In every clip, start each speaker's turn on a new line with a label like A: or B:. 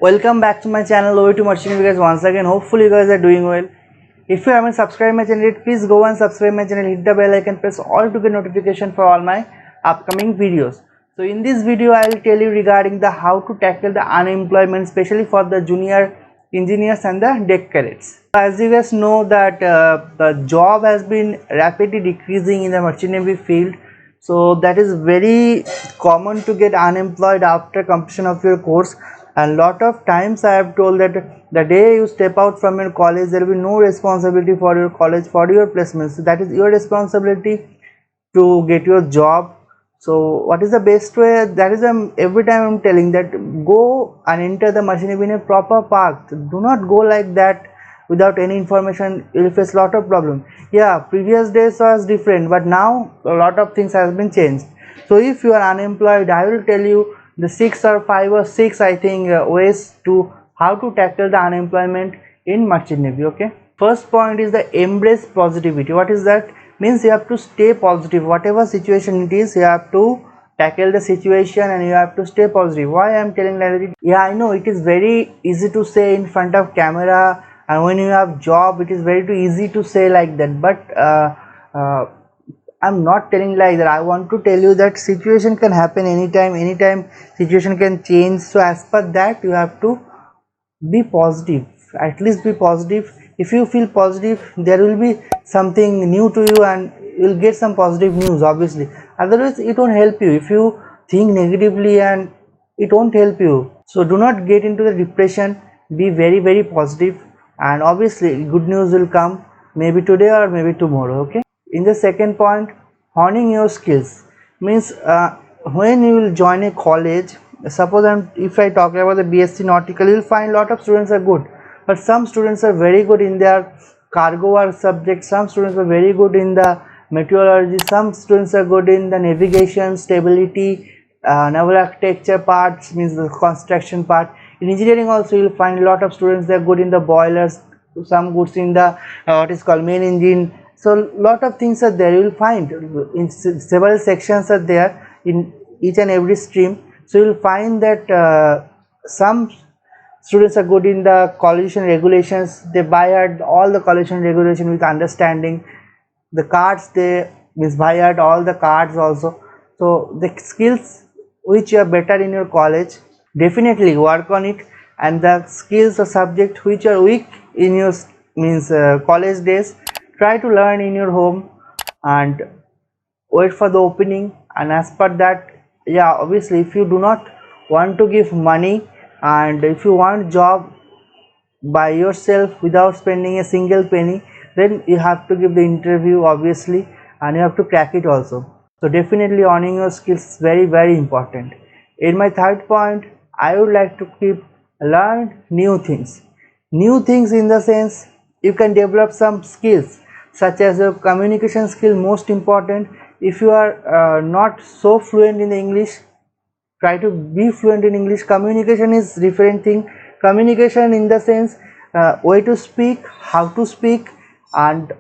A: Welcome back to my channel over to Merchant guys once again. Hopefully you guys are doing well. If you haven't subscribed my channel yet, please go and subscribe my channel, hit the bell icon, press all to get notification for all my upcoming videos. So in this video I will tell you regarding the how to tackle the unemployment, especially for the junior engineers and the deck cadets. As you guys know that the job has been rapidly decreasing in the merchant navy field. So that is very common to get unemployed after completion of your course. And lot of times I have told that the day you step out from your college, there will be no responsibility for your college, for your placements. So that is your responsibility to get your job. So what is the best way? That is every time I'm telling that go and enter the machine in a proper path. Do not go like that without any information. You will face lot of problem. Yeah, previous days was different, but now a lot of things has been changed. So if you are unemployed, I will tell you the 5 or 6 I think ways to how to tackle the unemployment in merchant navy. Okay, first point is the embrace positivity. What is that? Means you have to stay positive. Whatever situation it is, you have to tackle the situation and you have to stay positive. Why I am telling that? Yeah, I know it is very easy to say in front of camera, and when you have job it is very too easy to say like that, but I'm not telling like that. I want to tell you that situation can happen anytime situation can change. So as per that you have to be positive, at least be positive. If you feel positive, there will be something new to you and you'll get some positive news obviously. Otherwise it won't help you. If you think negatively, and it won't help you. So do not get into the depression. Be very positive, and obviously good news will come, maybe today or maybe tomorrow. Okay, in the second point, honing your skills. Means when you will join a college, suppose if I talk about the BSc nautical, you will find lot of students are good, but some students are very good in their cargo work subject, some students are very good in the meteorology, some students are good in the navigation, stability, naval architecture parts, means the construction part. In engineering also you will find a lot of students, they are good in the boilers, some goods in the what is called main engine. So lot of things are there. You will find in several sections are there in each and every stream. So you will find that some students are good in the collision regulations. They buy at all the collision regulation with understanding. The cards, they means buy at all the cards also. So the skills which you are better in your college, definitely work on it. And the skills or subject which are weak in your means college days, try to learn in your home and wait for the opening. And as per that, yeah, obviously if you do not want to give money, and if you want job by yourself without spending a single penny, then you have to give the interview obviously, and you have to crack it also. So definitely honing your skills is very important. In my third point, I would like to keep learn new things in the sense you can develop some skills such as your communication skill, most important. If you are not so fluent in the English, try to be fluent in English. Communication is different thing. Communication in the sense way to speak, how to speak, and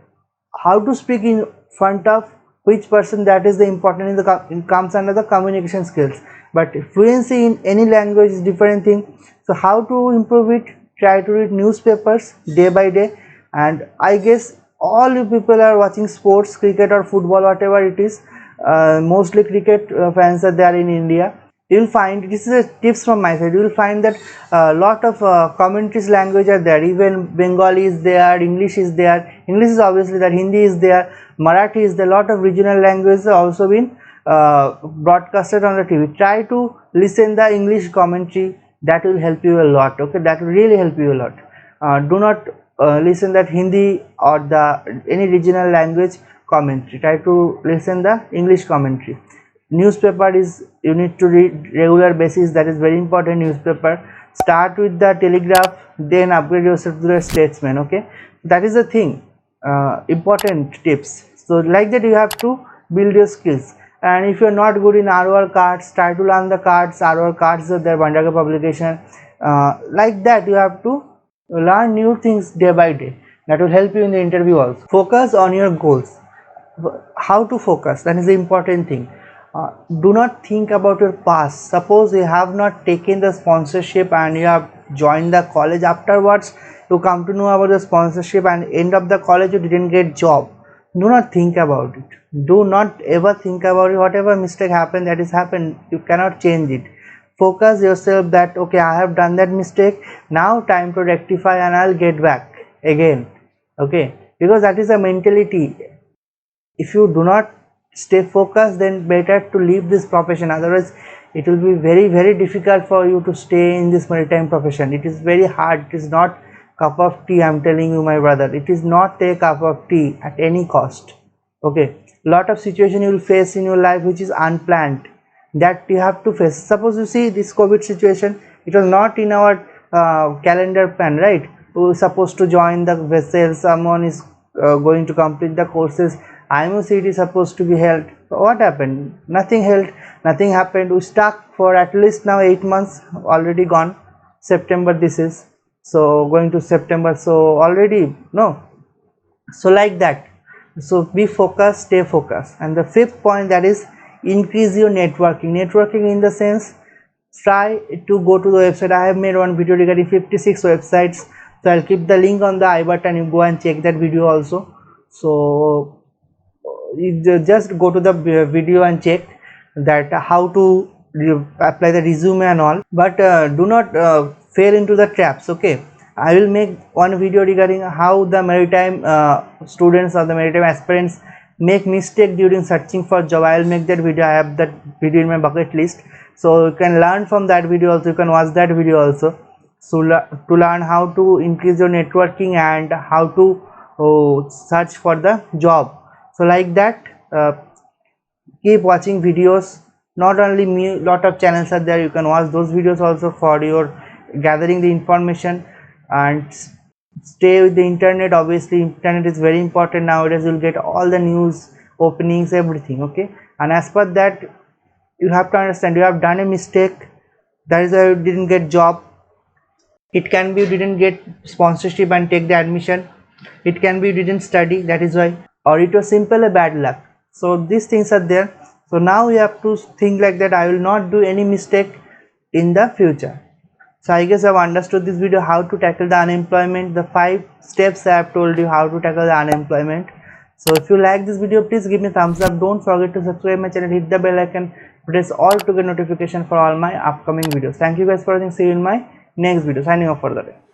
A: how to speak in front of which person, that is the important in the it comes under the communication skills. But fluency in any language is different thing. So how to improve it? Try to read newspapers day by day. And I guess all you people are watching sports, cricket or football, whatever it is, mostly cricket fans are there in India. You will find, this is a tips from my side, you will find that a lot of commentaries language are there. Even Bengali is there, English is there. English is obviously there, Hindi is there, Marathi is there. Lot of regional languages are also been broadcasted on the TV. Try to listen the English commentary, that will help you a lot. Okay, that will really help you a lot. Do not listen that Hindi or the any regional language commentary. Try to listen the English commentary. Newspaper is, you need to read regular basis, that is very important. Newspaper, start with the Telegraph, then upgrade yourself to the Statesman. Okay, that is the thing, important tips. So like that you have to build your skills. And if you are not good in ROR cards, try to learn the cards. ROR cards are there, Bandaka publication. Like that you have to learn new things day by day. That will help you in the interview also. Focus on your goals. How to focus, that is the important thing. Do not think about your past. Suppose you have not taken the sponsorship and you have joined the college, afterwards you come to know about the sponsorship and end of the college you didn't get job. Do not think about it. Do not ever think about it. Whatever mistake happened, that is happened, you cannot change it. Focus yourself that okay, I have done that mistake, now time to rectify and I'll get back again. Okay, because that is a mentality. If you do not stay focused, then better to leave this profession, otherwise it will be very difficult for you to stay in this maritime profession. It is very hard. It is not cup of tea, I'm telling you my brother. It is not a cup of tea at any cost. Okay, lot of situation you will face in your life which is unplanned, that you have to face. Suppose you see this COVID situation, it was not in our calendar plan, right? We were supposed to join the vessel, someone is going to complete the courses, IMO CET is supposed to be held. What happened? Nothing held, nothing happened. We stuck for at least now 8 months, already gone. September this is, so going to September, so already no. So like that, so be focused, stay focused. And the fifth point, that is increase your networking in the sense, try to go to the website. I have made one video regarding 56 websites, so I'll keep the link on the I button, you go and check that video also. So you just go to the video and check that how to apply the resume and all, but do not fall into the traps. Okay, I will make one video regarding how the maritime students or the maritime aspirants make mistake during searching for job. I will make that video. I have that video in my bucket list, so you can learn from that video also. You can watch that video also, so to learn how to increase your networking and how to search for the job. So like that, keep watching videos. Not only me, lot of channels are there, you can watch those videos also for your gathering the information. And stay with the internet. Obviously internet is very important nowadays. You'll get all the news, openings, everything. Okay, and as per that, you have to understand you have done a mistake, that is why you didn't get job. It can be you didn't get sponsorship and take the admission, it can be you didn't study, that is why, or it was simple a bad luck. So these things are there. So now you have to think like that, I will not do any mistake in the future. So I guess I've understood this video, how to tackle the unemployment, the 5 steps I have told you how to tackle the unemployment. So if you like this video, please give me a thumbs up. Don't forget to subscribe my channel, hit the bell icon, press all to get notification for all my upcoming videos. Thank you guys for watching. See you in my next video. Signing off for the day.